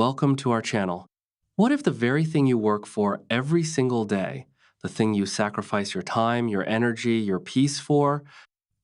Welcome to our channel. What if the very thing you work for every single day, the thing you sacrifice your time, your energy, your peace for,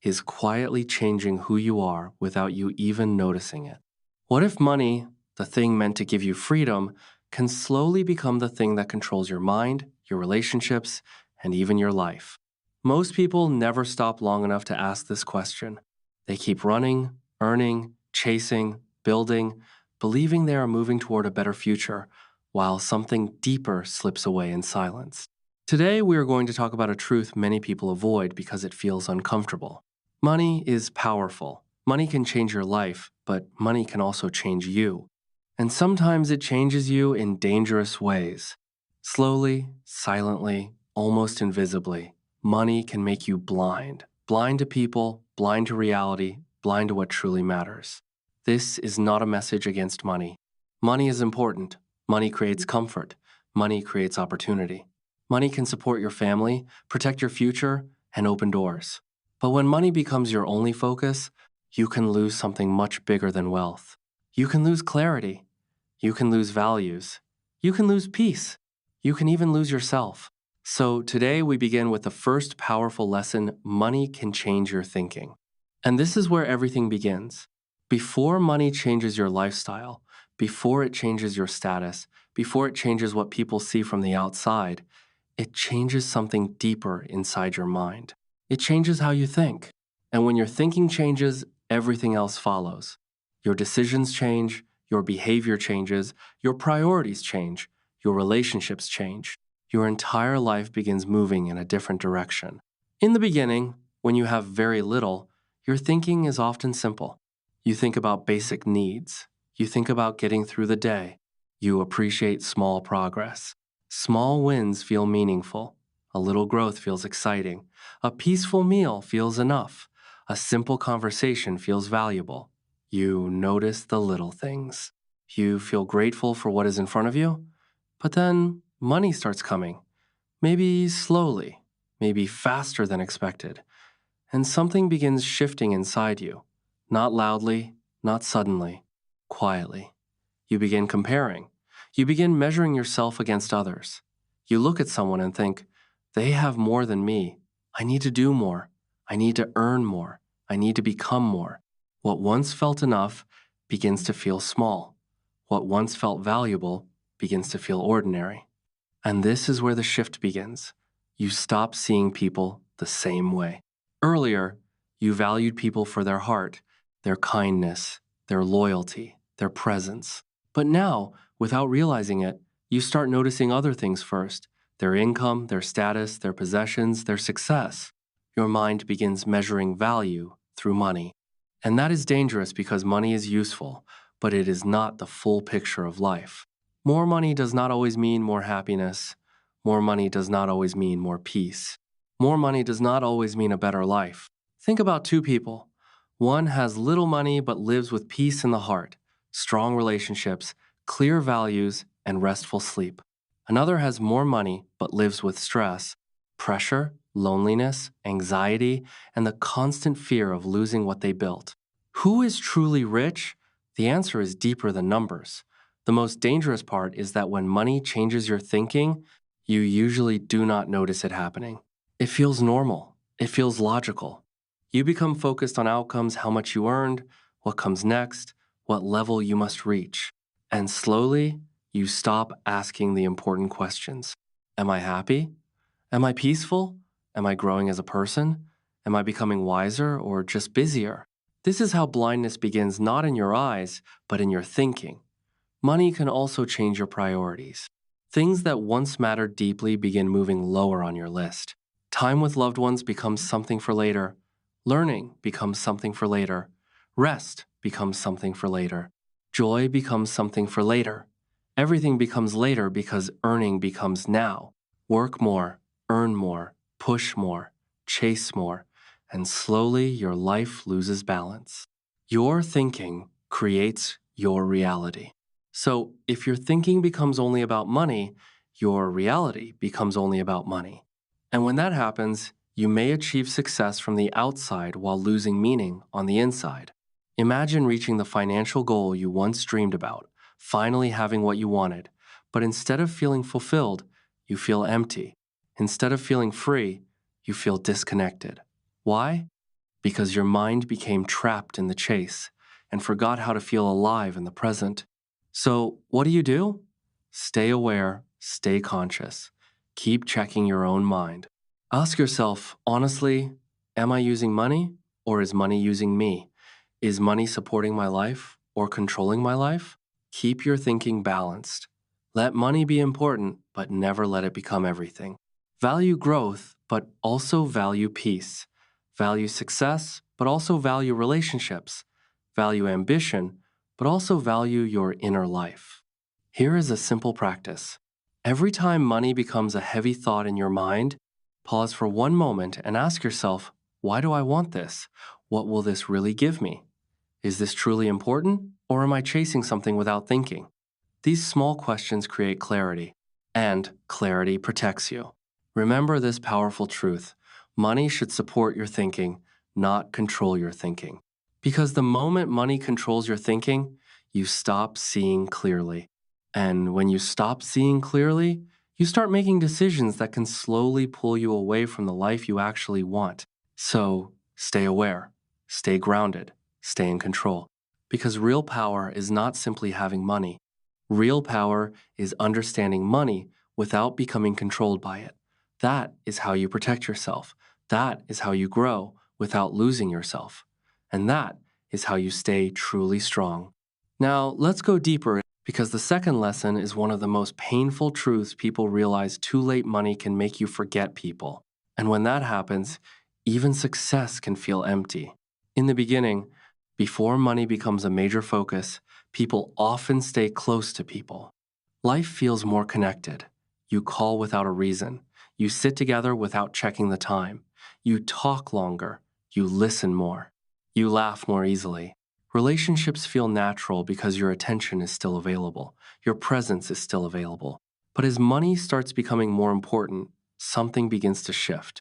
is quietly changing who you are without you even noticing it? What if money, the thing meant to give you freedom, can slowly become the thing that controls your mind, your relationships, and even your life? Most people never stop long enough to ask this question. They keep running, earning, chasing, building, believing they are moving toward a better future, while something deeper slips away in silence. Today, we are going to talk about a truth many people avoid because it feels uncomfortable. Money is powerful. Money can change your life, but money can also change you. And sometimes it changes you in dangerous ways. Slowly, silently, almost invisibly, money can make you blind. Blind to people, blind to reality, blind to what truly matters. This is not a message against money. Money is important. Money creates comfort. Money creates opportunity. Money can support your family, protect your future, and open doors. But when money becomes your only focus, you can lose something much bigger than wealth. You can lose clarity. You can lose values. You can lose peace. You can even lose yourself. So today we begin with the first powerful lesson: money can change your thinking. And this is where everything begins. Before money changes your lifestyle, before it changes your status, before it changes what people see from the outside, it changes something deeper inside your mind. It changes how you think. And when your thinking changes, everything else follows. Your decisions change, your behavior changes, your priorities change, your relationships change. Your entire life begins moving in a different direction. In the beginning, when you have very little, your thinking is often simple. You think about basic needs. You think about getting through the day. You appreciate small progress. Small wins feel meaningful. A little growth feels exciting. A peaceful meal feels enough. A simple conversation feels valuable. You notice the little things. You feel grateful for what is in front of you. But then money starts coming. Maybe slowly, maybe faster than expected. And something begins shifting inside you. Not loudly, not suddenly, quietly. You begin comparing. You begin measuring yourself against others. You look at someone and think, they have more than me. I need to do more. I need to earn more. I need to become more. What once felt enough begins to feel small. What once felt valuable begins to feel ordinary. And this is where the shift begins. You stop seeing people the same way. Earlier, you valued people for their heart, their kindness, their loyalty, their presence. But now, without realizing it, you start noticing other things first: their income, their status, their possessions, their success. Your mind begins measuring value through money. And that is dangerous because money is useful, but it is not the full picture of life. More money does not always mean more happiness. More money does not always mean more peace. More money does not always mean a better life. Think about two people. One has little money but lives with peace in the heart, strong relationships, clear values, and restful sleep. Another has more money but lives with stress, pressure, loneliness, anxiety, and the constant fear of losing what they built. Who is truly rich? The answer is deeper than numbers. The most dangerous part is that when money changes your thinking, you usually do not notice it happening. It feels normal. It feels logical. You become focused on outcomes: how much you earned, what comes next, what level you must reach. And slowly, you stop asking the important questions. Am I happy? Am I peaceful? Am I growing as a person? Am I becoming wiser or just busier? This is how blindness begins, not in your eyes, but in your thinking. Money can also change your priorities. Things that once mattered deeply begin moving lower on your list. Time with loved ones becomes something for later. Learning becomes something for later. Rest becomes something for later. Joy becomes something for later. Everything becomes later because earning becomes now. Work more, earn more, push more, chase more, and slowly your life loses balance. Your thinking creates your reality. So if your thinking becomes only about money, your reality becomes only about money. And when that happens, you may achieve success from the outside while losing meaning on the inside. Imagine reaching the financial goal you once dreamed about, finally having what you wanted. But instead of feeling fulfilled, you feel empty. Instead of feeling free, you feel disconnected. Why? Because your mind became trapped in the chase and forgot how to feel alive in the present. So, what do? Stay aware, stay conscious. Keep checking your own mind. Ask yourself, honestly, am I using money or is money using me? Is money supporting my life or controlling my life? Keep your thinking balanced. Let money be important, but never let it become everything. Value growth, but also value peace. Value success, but also value relationships. Value ambition, but also value your inner life. Here is a simple practice. Every time money becomes a heavy thought in your mind, pause for one moment and ask yourself, why do I want this? What will this really give me? Is this truly important, or am I chasing something without thinking? These small questions create clarity, and clarity protects you. Remember this powerful truth. Money should support your thinking, not control your thinking. Because the moment money controls your thinking, you stop seeing clearly. And when you stop seeing clearly, you start making decisions that can slowly pull you away from the life you actually want. So stay aware, stay grounded, stay in control. Because real power is not simply having money. Real power is understanding money without becoming controlled by it. That is how you protect yourself. That is how you grow without losing yourself. And that is how you stay truly strong. Now, let's go deeper because the second lesson is one of the most painful truths people realize too late money can make you forget people. And when that happens, even success can feel empty. In the beginning, before money becomes a major focus, people often stay close to people. Life feels more connected. You call without a reason. You sit together without checking the time. You talk longer. You listen more. You laugh more easily. Relationships feel natural because your attention is still available. Your presence is still available. But as money starts becoming more important, something begins to shift.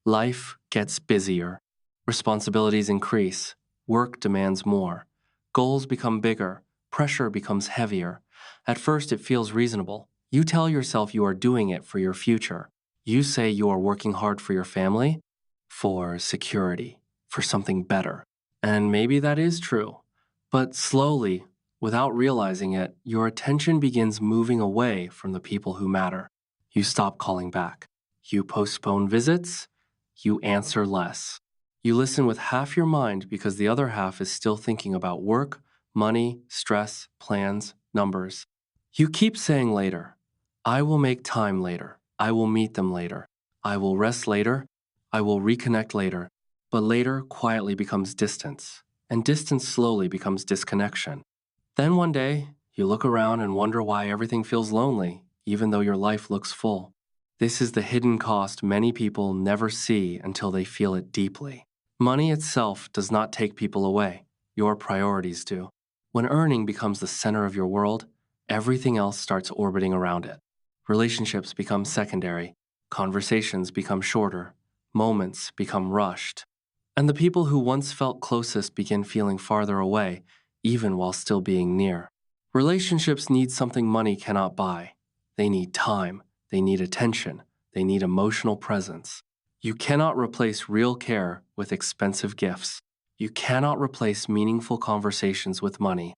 Life gets busier. Responsibilities increase. Work demands more. Goals become bigger. Pressure becomes heavier. At first, it feels reasonable. You tell yourself you are doing it for your future. You say you are working hard for your family, for security, for something better. And maybe that is true. But slowly, without realizing it, your attention begins moving away from the people who matter. You stop calling back. You postpone visits. You answer less. You listen with half your mind because the other half is still thinking about work, money, stress, plans, numbers. You keep saying later. I will make time later. I will meet them later. I will rest later. I will reconnect later. But later quietly becomes distance, and distance slowly becomes disconnection. Then one day, you look around and wonder why everything feels lonely, even though your life looks full. This is the hidden cost many people never see until they feel it deeply. Money itself does not take people away. Your priorities do. When earning becomes the center of your world, everything else starts orbiting around it. Relationships become secondary. Conversations become shorter. Moments become rushed. And the people who once felt closest begin feeling farther away, even while still being near. Relationships need something money cannot buy. They need time. They need attention. They need emotional presence. You cannot replace real care with expensive gifts. You cannot replace meaningful conversations with money.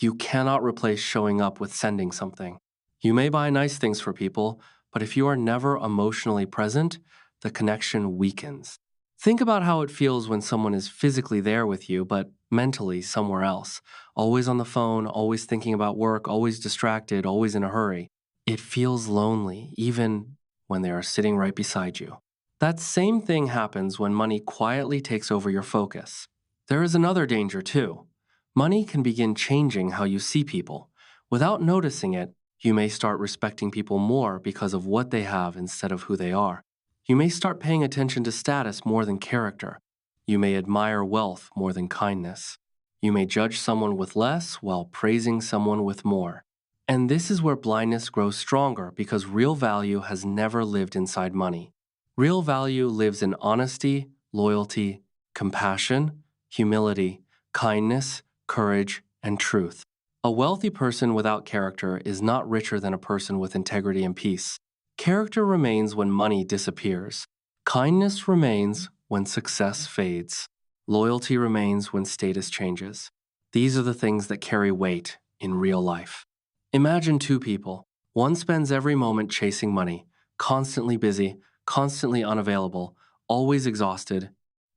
You cannot replace showing up with sending something. You may buy nice things for people, but if you are never emotionally present, the connection weakens. Think about how it feels when someone is physically there with you, but mentally somewhere else. Always on the phone, always thinking about work, always distracted, always in a hurry. It feels lonely, even when they are sitting right beside you. That same thing happens when money quietly takes over your focus. There is another danger, too. Money can begin changing how you see people. Without noticing it, you may start respecting people more because of what they have instead of who they are. You may start paying attention to status more than character. You may admire wealth more than kindness. You may judge someone with less while praising someone with more. And this is where blindness grows stronger because real value has never lived inside money. Real value lives in honesty, loyalty, compassion, humility, kindness, courage, and truth. A wealthy person without character is not richer than a person with integrity and peace. Character remains when money disappears. Kindness remains when success fades. Loyalty remains when status changes. These are the things that carry weight in real life. Imagine two people. One spends every moment chasing money, constantly busy, constantly unavailable, always exhausted,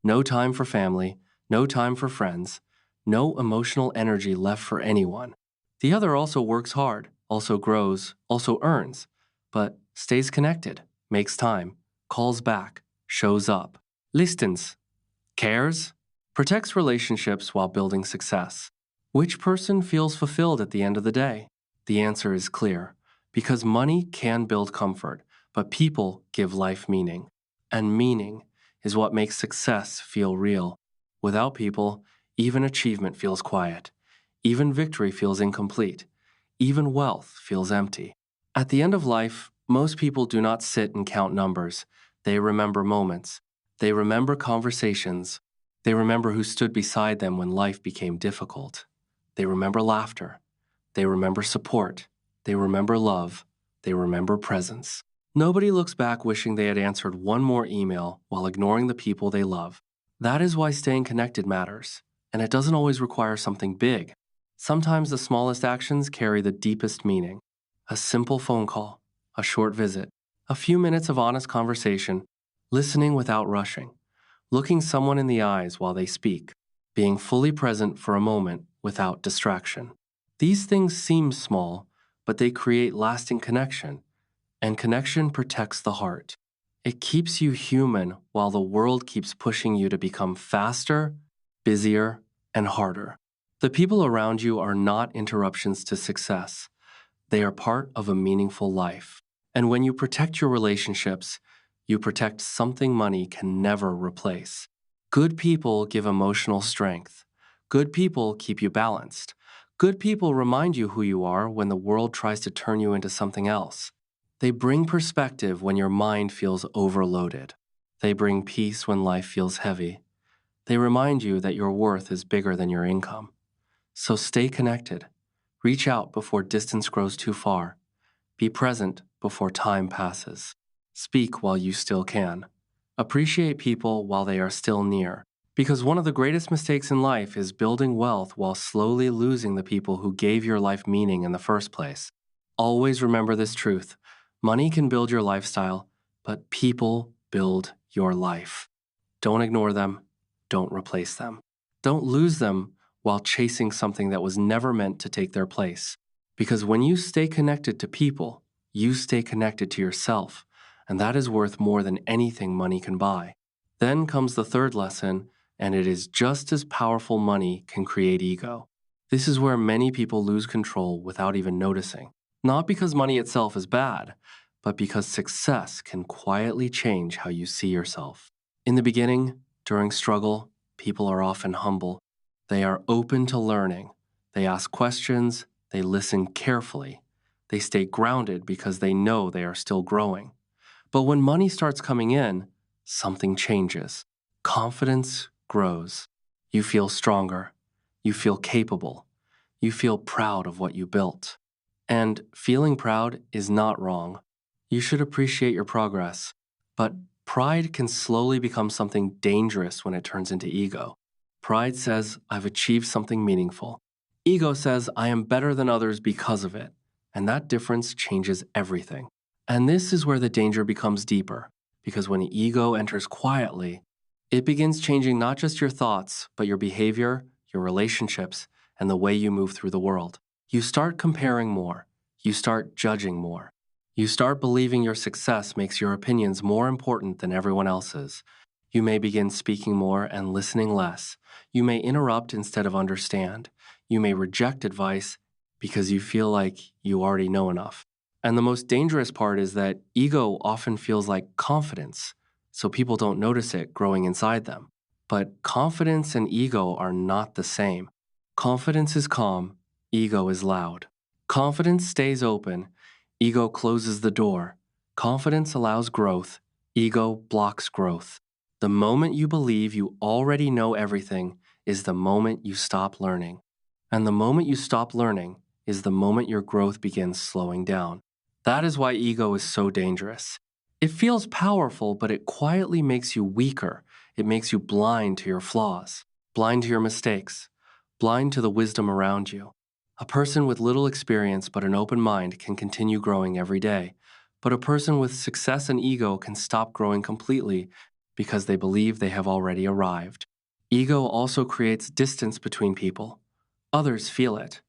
no time for family, no time for friends, no emotional energy left for anyone. The other also works hard, also grows, also earns, but stays connected, makes time, calls back, shows up, listens, cares, protects relationships while building success. Which person feels fulfilled at the end of the day? The answer is clear. Because money can build comfort, but people give life meaning. And meaning is what makes success feel real. Without people, even achievement feels quiet. Even victory feels incomplete. Even wealth feels empty. At the end of life, most people do not sit and count numbers. They remember moments. They remember conversations. They remember who stood beside them when life became difficult. They remember laughter. They remember support. They remember love. They remember presence. Nobody looks back wishing they had answered one more email while ignoring the people they love. That is why staying connected matters, and it doesn't always require something big. Sometimes the smallest actions carry the deepest meaning. A simple phone call, a short visit, a few minutes of honest conversation, listening without rushing, looking someone in the eyes while they speak, being fully present for a moment without distraction. These things seem small, but they create lasting connection, and connection protects the heart. It keeps you human while the world keeps pushing you to become faster, busier, and harder. The people around you are not interruptions to success. They are part of a meaningful life. And when you protect your relationships, you protect something money can never replace. Good people give emotional strength. Good people keep you balanced. Good people remind you who you are when the world tries to turn you into something else. They bring perspective when your mind feels overloaded. They bring peace when life feels heavy. They remind you that your worth is bigger than your income. So stay connected. Reach out before distance grows too far. Be present before time passes. Speak while you still can. Appreciate people while they are still near. Because one of the greatest mistakes in life is building wealth while slowly losing the people who gave your life meaning in the first place. Always remember this truth. Money can build your lifestyle, but people build your life. Don't ignore them. Don't replace them. Don't lose them while chasing something that was never meant to take their place. Because when you stay connected to people, you stay connected to yourself, and that is worth more than anything money can buy. Then comes the third lesson, and it is just as powerful money can create ego. This is where many people lose control without even noticing. Not because money itself is bad, but because success can quietly change how you see yourself. In the beginning, during struggle, people are often humble. They are open to learning. They ask questions. They listen carefully. They stay grounded because they know they are still growing. But when money starts coming in, something changes. Confidence grows. You feel stronger. You feel capable. You feel proud of what you built. And feeling proud is not wrong. You should appreciate your progress. But pride can slowly become something dangerous when it turns into ego. Pride says, I've achieved something meaningful. Ego says, I am better than others because of it. And that difference changes everything. And this is where the danger becomes deeper, because when ego enters quietly, it begins changing not just your thoughts, but your behavior, your relationships, and the way you move through the world. You start comparing more. You start judging more. You start believing your success makes your opinions more important than everyone else's. You may begin speaking more and listening less. You may interrupt instead of understand. You may reject advice because you feel like you already know enough. And the most dangerous part is that ego often feels like confidence, so people don't notice it growing inside them. But confidence and ego are not the same. Confidence is calm, ego is loud. Confidence stays open, ego closes the door. Confidence allows growth, ego blocks growth. The moment you believe you already know everything is the moment you stop learning. And the moment you stop learning is the moment your growth begins slowing down. That is why ego is so dangerous. It feels powerful, but it quietly makes you weaker. It makes you blind to your flaws, blind to your mistakes, blind to the wisdom around you. A person with little experience but an open mind can continue growing every day. But a person with success and ego can stop growing completely because they believe they have already arrived. Ego also creates distance between people. Others feel it.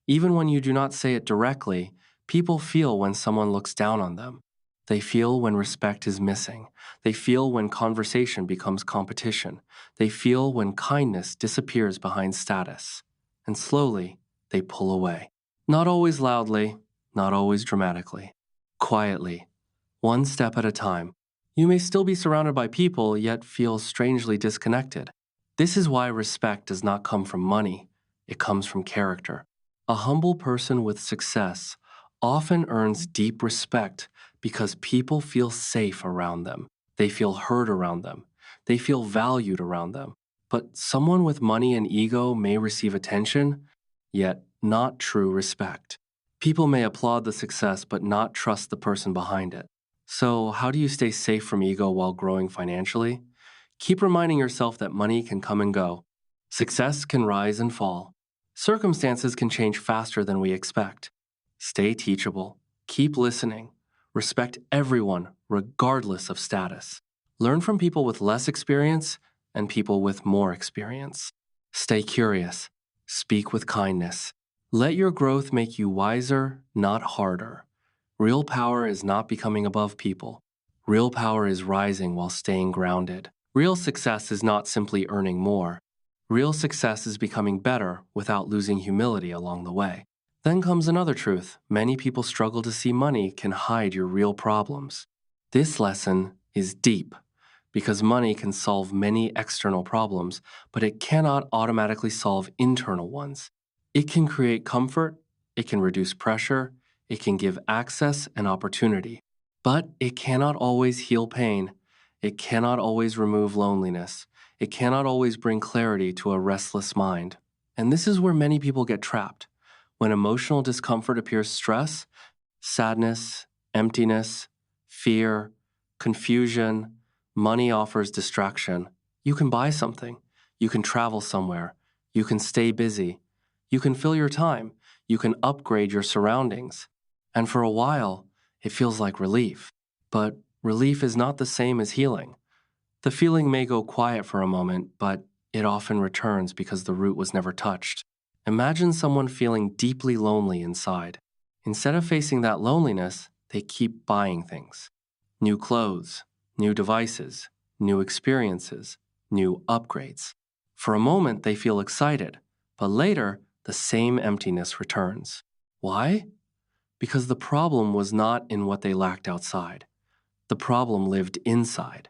Even when you do not say it directly, people feel when someone looks down on them. They feel when respect is missing. They feel when conversation becomes competition. They feel when kindness disappears behind status. And slowly, they pull away. Not always loudly, not always dramatically. Quietly, one step at a time. You may still be surrounded by people, yet feel strangely disconnected. This is why respect does not come from money, it comes from character. A humble person with success often earns deep respect because people feel safe around them. They feel heard around them. They feel valued around them. But someone with money and ego may receive attention, yet not true respect. People may applaud the success but not trust the person behind it. So, how do you stay safe from ego while growing financially? Keep reminding yourself that money can come and go. Success can rise and fall. Circumstances can change faster than we expect. Stay teachable. Keep listening. Respect everyone, regardless of status. Learn from people with less experience and people with more experience. Stay curious. Speak with kindness. Let your growth make you wiser, not harder. Real power is not becoming above people. Real power is rising while staying grounded. Real success is not simply earning more. Real success is becoming better without losing humility along the way. Then comes another truth. Many people struggle to see money can hide your real problems. This lesson is deep because money can solve many external problems, but it cannot automatically solve internal ones. It can create comfort, it can reduce pressure, it can give access and opportunity. But it cannot always heal pain. It cannot always remove loneliness. It cannot always bring clarity to a restless mind. And this is where many people get trapped. When emotional discomfort appears stress, sadness, emptiness, fear, confusion, money offers distraction. You can buy something. You can travel somewhere. You can stay busy. You can fill your time. You can upgrade your surroundings. And for a while, it feels like relief. But relief is not the same as healing. The feeling may go quiet for a moment, but it often returns because the root was never touched. Imagine someone feeling deeply lonely inside. Instead of facing that loneliness, they keep buying things. New clothes, new devices, new experiences, new upgrades. For a moment, they feel excited, but later, the same emptiness returns. Why? Because the problem was not in what they lacked outside. The problem lived inside.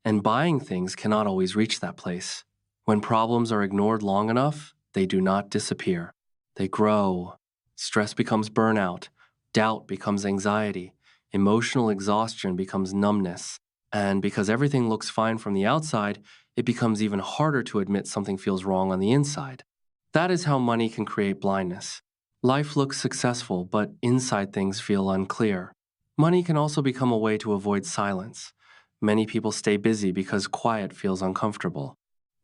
And buying things cannot always reach that place. When problems are ignored long enough, they do not disappear. They grow. Stress becomes burnout. Doubt becomes anxiety. Emotional exhaustion becomes numbness. And because everything looks fine from the outside, it becomes even harder to admit something feels wrong on the inside. That is how money can create blindness. Life looks successful, but inside things feel unclear. Money can also become a way to avoid silence. Many people stay busy because quiet feels uncomfortable.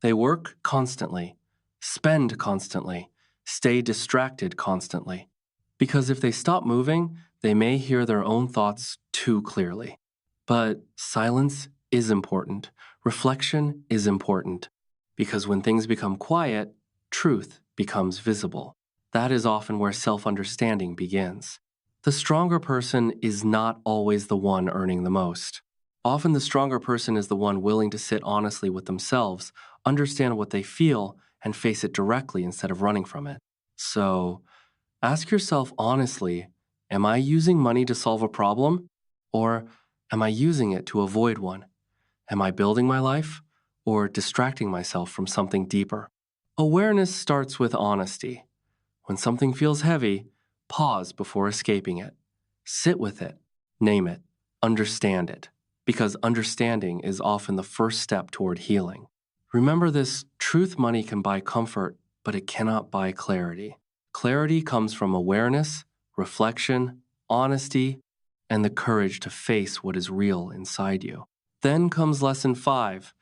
They work constantly, spend constantly, stay distracted constantly. Because if they stop moving, they may hear their own thoughts too clearly. But silence is important. Reflection is important. Because when things become quiet, truth becomes visible. That is often where self-understanding begins. The stronger person is not always the one earning the most. Often the stronger person is the one willing to sit honestly with themselves, understand what they feel, and face it directly instead of running from it. So, ask yourself honestly, am I using money to solve a problem? Or am I using it to avoid one? Am I building my life? Or distracting myself from something deeper? Awareness starts with honesty. When something feels heavy, pause before escaping it. Sit with it, name it, understand it, because understanding is often the first step toward healing. Remember this: truth money can buy comfort, but it cannot buy clarity. Clarity comes from awareness, reflection, honesty, and the courage to face what is real inside you. Then comes lesson 5,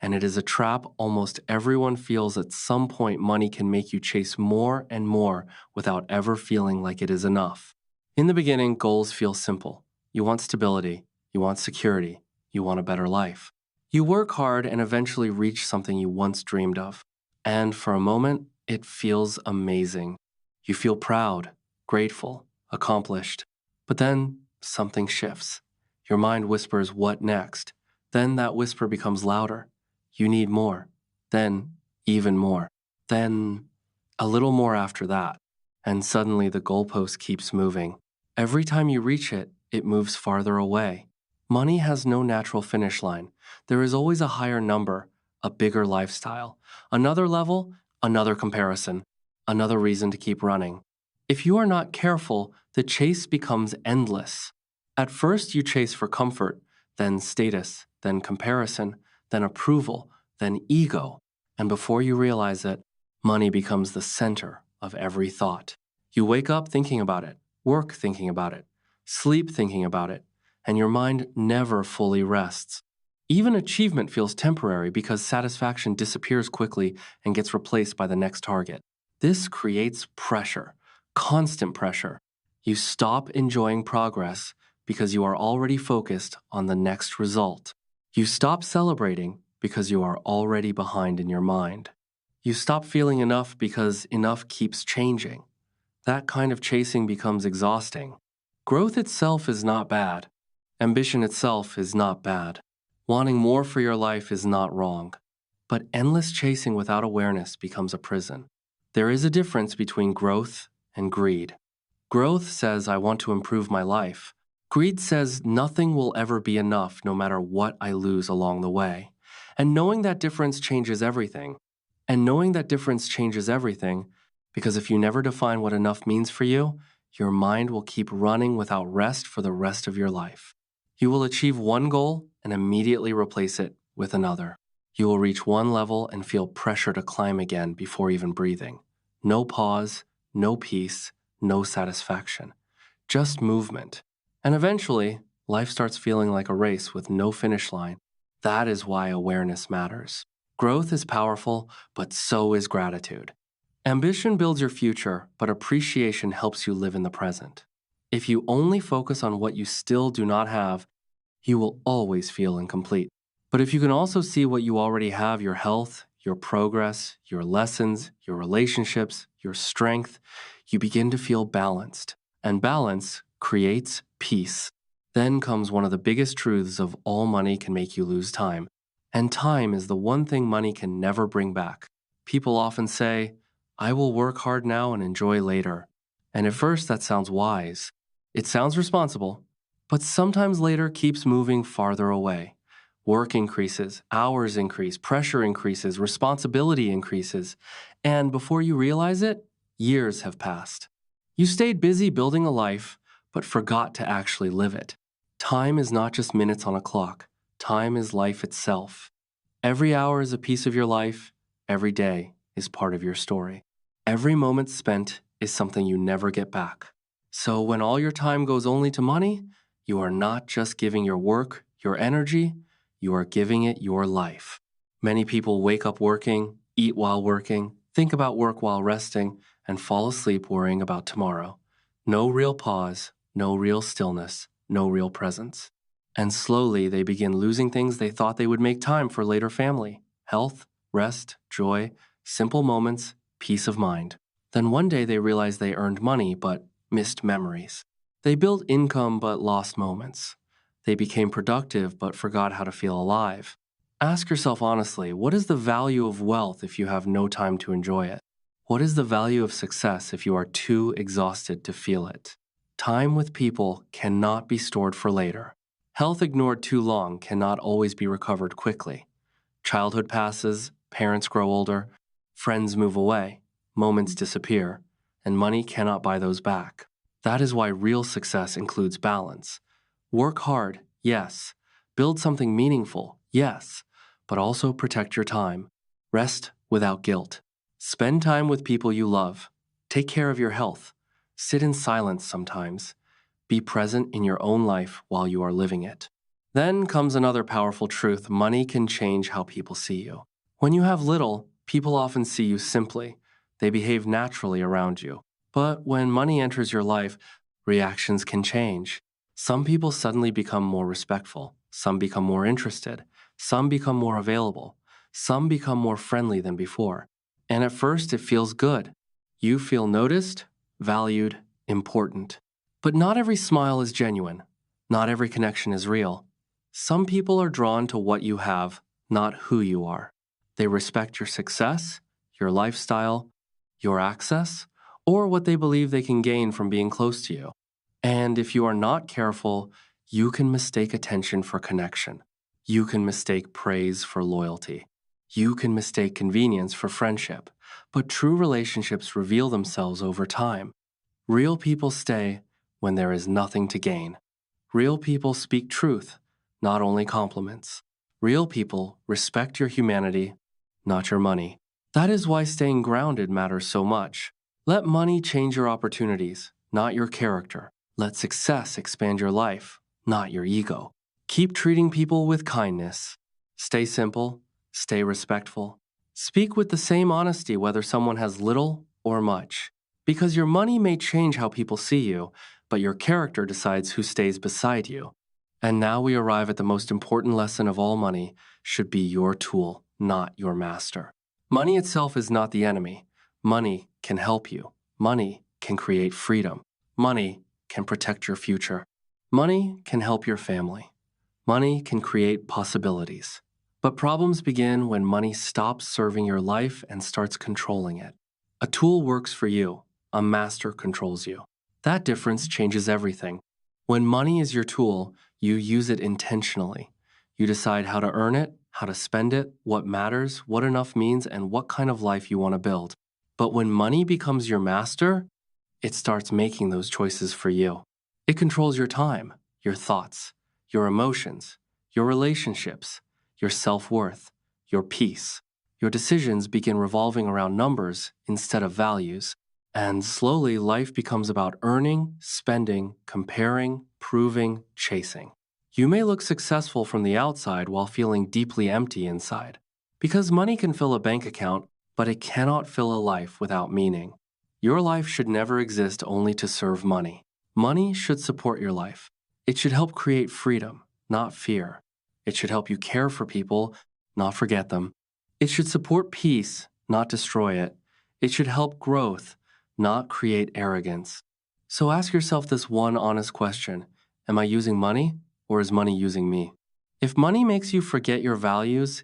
and it is a trap almost everyone feels at some point. Money can make you chase more and more without ever feeling like it is enough. In the beginning, goals feel simple. You want stability, you want security, you want a better life. You work hard and eventually reach something you once dreamed of. And for a moment, it feels amazing. You feel proud, grateful, accomplished. But then something shifts. Your mind whispers, "What next?" Then that whisper becomes louder. You need more. Then even more. Then a little more after that. And suddenly the goalpost keeps moving. Every time you reach it, it moves farther away. Money has no natural finish line. There is always a higher number, a bigger lifestyle, another level, another comparison, another reason to keep running. If you are not careful, the chase becomes endless. At first, you chase for comfort, then status, then comparison, then approval, then ego. And before you realize it, money becomes the center of every thought. You wake up thinking about it, work thinking about it, sleep thinking about it, and your mind never fully rests. Even achievement feels temporary because satisfaction disappears quickly and gets replaced by the next target. This creates pressure, constant pressure. You stop enjoying progress because you are already focused on the next result. You stop celebrating because you are already behind in your mind. You stop feeling enough because enough keeps changing. That kind of chasing becomes exhausting. Growth itself is not bad. Ambition itself is not bad. Wanting more for your life is not wrong. But endless chasing without awareness becomes a prison. There is a difference between growth and greed. Growth says, "I want to improve my life." Greed says, "Nothing will ever be enough no matter what I lose along the way." And knowing that difference changes everything. Because if you never define what enough means for you, your mind will keep running without rest for the rest of your life. You will achieve one goal and immediately replace it with another. You will reach one level and feel pressure to climb again before even breathing. No pause, no peace, no satisfaction, just movement. And eventually, life starts feeling like a race with no finish line. That is why awareness matters. Growth is powerful, but so is gratitude. Ambition builds your future, but appreciation helps you live in the present. If you only focus on what you still do not have, you will always feel incomplete. But if you can also see what you already have, your health, your progress, your lessons, your relationships, your strength, you begin to feel balanced. And balance creates peace. Then comes one of the biggest truths of all: money can make you lose time. And time is the one thing money can never bring back. People often say, "I will work hard now and enjoy later." And at first that sounds wise. It sounds responsible. But sometimes later keeps moving farther away. Work increases, hours increase, pressure increases, responsibility increases, and before you realize it, years have passed. You stayed busy building a life, but forgot to actually live it. Time is not just minutes on a clock. Time is life itself. Every hour is a piece of your life. Every day is part of your story. Every moment spent is something you never get back. So when all your time goes only to money, you are not just giving your work, your energy, you are giving it your life. Many people wake up working, eat while working, think about work while resting, and fall asleep worrying about tomorrow. No real pause, no real stillness, no real presence. And slowly they begin losing things they thought they would make time for: later family, health, rest, joy, simple moments, peace of mind. Then one day they realize they earned money but missed memories. They built income but lost moments. They became productive but forgot how to feel alive. Ask yourself honestly, what is the value of wealth if you have no time to enjoy it? What is the value of success if you are too exhausted to feel it? Time with people cannot be stored for later. Health ignored too long cannot always be recovered quickly. Childhood passes, parents grow older, friends move away, moments disappear, and money cannot buy those back. That is why real success includes balance. Work hard, yes. Build something meaningful, yes. But also protect your time. Rest without guilt. Spend time with people you love. Take care of your health. Sit in silence sometimes. Be present in your own life while you are living it. Then comes another powerful truth: money can change how people see you. When you have little, people often see you simply. They behave naturally around you. But when money enters your life, reactions can change. Some people suddenly become more respectful. Some become more interested. Some become more available. Some become more friendly than before. And at first, it feels good. You feel noticed, valued, important. But not every smile is genuine. Not every connection is real. Some people are drawn to what you have, not who you are. They respect your success, your lifestyle, your access, or what they believe they can gain from being close to you. And if you are not careful, you can mistake attention for connection. You can mistake praise for loyalty. You can mistake convenience for friendship. But true relationships reveal themselves over time. Real people stay when there is nothing to gain. Real people speak truth, not only compliments. Real people respect your humanity, not your money. That is why staying grounded matters so much. Let money change your opportunities, not your character. Let success expand your life, not your ego. Keep treating people with kindness. Stay simple, stay respectful. Speak with the same honesty whether someone has little or much. Because your money may change how people see you, but your character decides who stays beside you. And now we arrive at the most important lesson of all: money should be your tool, not your master. Money itself is not the enemy. Money can help you. Money can create freedom. Money can protect your future. Money can help your family. Money can create possibilities. But problems begin when money stops serving your life and starts controlling it. A tool works for you. A master controls you. That difference changes everything. When money is your tool, you use it intentionally. You decide how to earn it, how to spend it, what matters, what enough means, and what kind of life you want to build. But when money becomes your master, it starts making those choices for you. It controls your time, your thoughts, your emotions, your relationships, your self-worth, your peace. Your decisions begin revolving around numbers instead of values. And slowly, life becomes about earning, spending, comparing, proving, chasing. You may look successful from the outside while feeling deeply empty inside. Because money can fill a bank account, but it cannot fill a life without meaning. Your life should never exist only to serve money. Money should support your life. It should help create freedom, not fear. It should help you care for people, not forget them. It should support peace, not destroy it. It should help growth, not create arrogance. So ask yourself this one honest question: am I using money, or is money using me? If money makes you forget your values,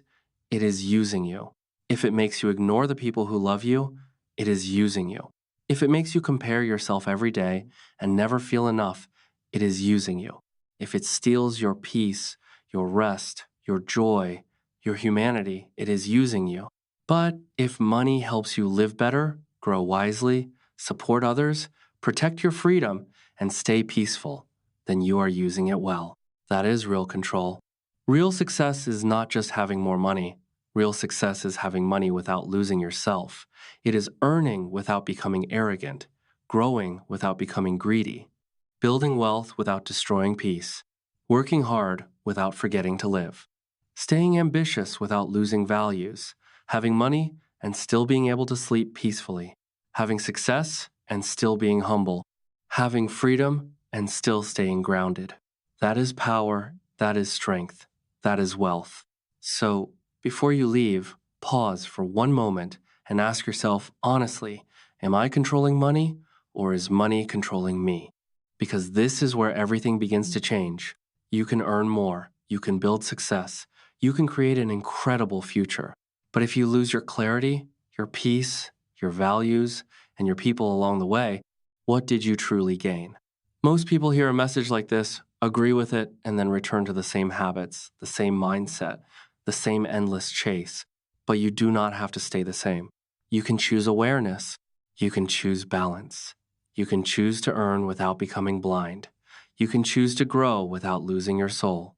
it is using you. If it makes you ignore the people who love you, it is using you. If it makes you compare yourself every day and never feel enough, it is using you. If it steals your peace, your rest, your joy, your humanity, it is using you. But if money helps you live better, grow wisely, support others, protect your freedom, and stay peaceful, then you are using it well. That is real control. Real success is not just having more money. Real success is having money without losing yourself. It is earning without becoming arrogant, growing without becoming greedy, building wealth without destroying peace, working hard without forgetting to live, staying ambitious without losing values, having money and still being able to sleep peacefully, having success and still being humble, having freedom and still staying grounded. That is power, that is strength, that is wealth. So, before you leave, pause for one moment and ask yourself honestly, am I controlling money, or is money controlling me? Because this is where everything begins to change. You can earn more, you can build success, you can create an incredible future. But if you lose your clarity, your peace, your values, and your people along the way, what did you truly gain? Most people hear a message like this, agree with it, and then return to the same habits, the same mindset, the same endless chase. But you do not have to stay the same. You can choose awareness. You can choose balance. You can choose to earn without becoming blind. You can choose to grow without losing your soul.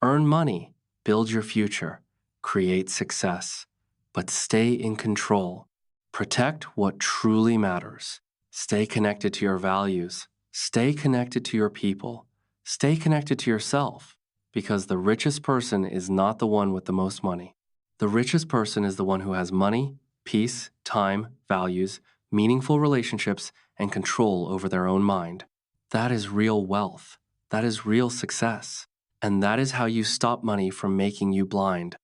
Earn money, build your future, create success, but stay in control. Protect what truly matters. Stay connected to your values. Stay connected to your people. Stay connected to yourself, because the richest person is not the one with the most money. The richest person is the one who has money, peace, time, values, meaningful relationships, and control over their own mind. That is real wealth. That is real success. And that is how you stop money from making you blind.